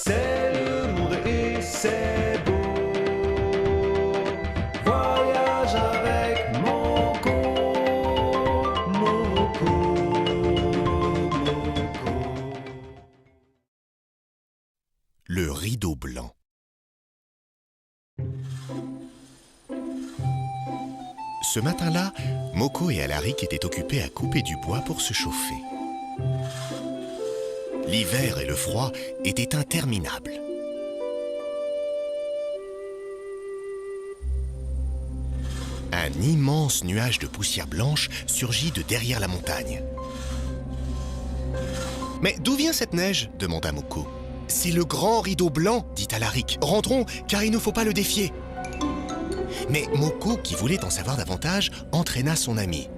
C'est le monde et c'est beau. Voyage avec Moko, Moko, Moko. Le rideau blanc. Ce matin-là, Moko et Alaric étaient occupés à couper du bois pour se chauffer. L'hiver et le froid étaient interminables. Un immense nuage de poussière blanche surgit de derrière la montagne. « Mais d'où vient cette neige ?» demanda Moko. « C'est le grand rideau blanc, dit Alaric. Rentrons, car il ne faut pas le défier. » Mais Moko, qui voulait en savoir davantage, entraîna son ami.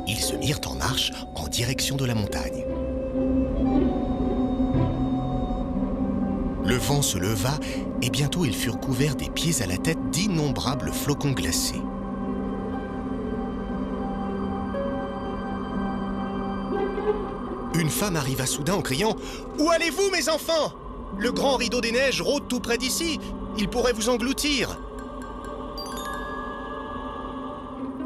Ils se mirent en marche en direction de la montagne. Le vent se leva et bientôt ils furent couverts des pieds à la tête d'innombrables flocons glacés. Une femme arriva soudain en criant « Où allez-vous, mes enfants ? Le grand rideau des neiges rôde tout près d'ici. Il pourrait vous engloutir. »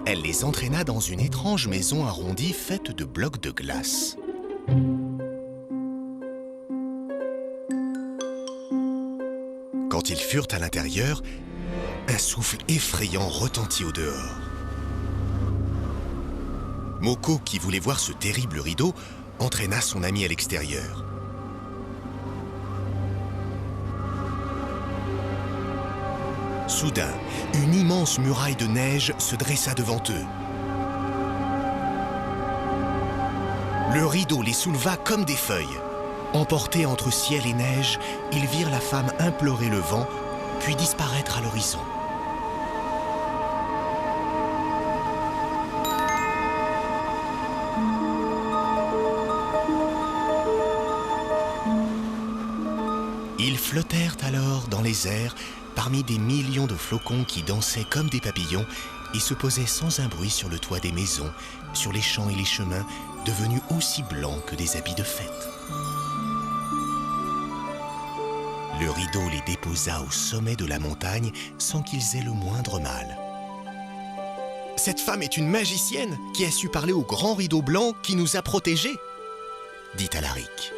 Elle les entraîna dans une étrange maison arrondie faite de blocs de glace. Quand ils furent à l'intérieur, un souffle effrayant retentit au dehors. Moko, qui voulait voir ce terrible rideau, entraîna son ami à l'extérieur. Soudain, une immense muraille de neige se dressa devant eux. Le rideau les souleva comme des feuilles. Emportés entre ciel et neige, ils virent la femme implorer le vent, puis disparaître à l'horizon. Ils flottèrent alors dans les airs parmi des millions de flocons qui dansaient comme des papillons et se posaient sans un bruit sur le toit des maisons, sur les champs et les chemins, devenus aussi blancs que des habits de fête. Le rideau les déposa au sommet de la montagne sans qu'ils aient le moindre mal. « Cette femme est une magicienne qui a su parler au grand rideau blanc qui nous a protégés, » dit Alaric.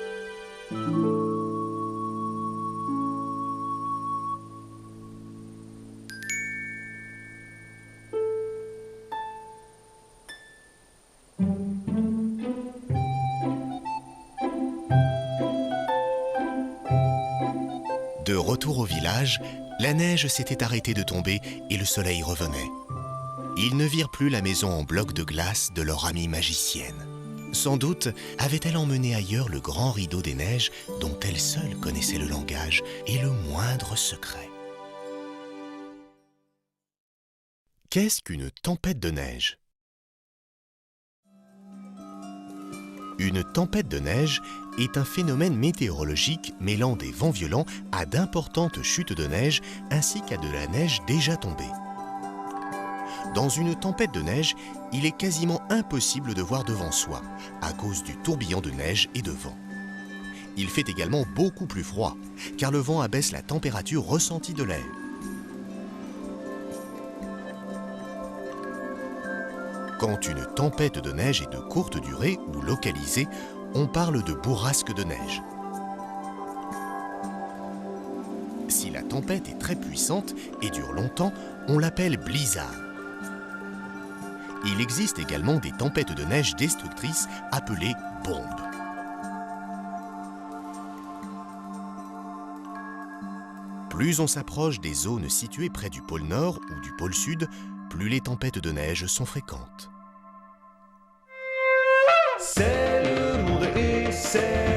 De retour au village, la neige s'était arrêtée de tomber et le soleil revenait. Ils ne virent plus la maison en blocs de glace de leur amie magicienne. Sans doute avait-elle emmené ailleurs le grand rideau des neiges dont elle seule connaissait le langage et le moindre secret. Qu'est-ce qu'une tempête de neige ? Une tempête de neige est un phénomène météorologique mêlant des vents violents à d'importantes chutes de neige ainsi qu'à de la neige déjà tombée. Dans une tempête de neige, il est quasiment impossible de voir devant soi à cause du tourbillon de neige et de vent. Il fait également beaucoup plus froid car le vent abaisse la température ressentie de l'air. Quand une tempête de neige est de courte durée ou localisée, on parle de bourrasque de neige. Si la tempête est très puissante et dure longtemps, on l'appelle blizzard. Il existe également des tempêtes de neige destructrices appelées bombes. Plus on s'approche des zones situées près du pôle Nord ou du pôle Sud, plus les tempêtes de neige sont fréquentes. C'est le monde et c'est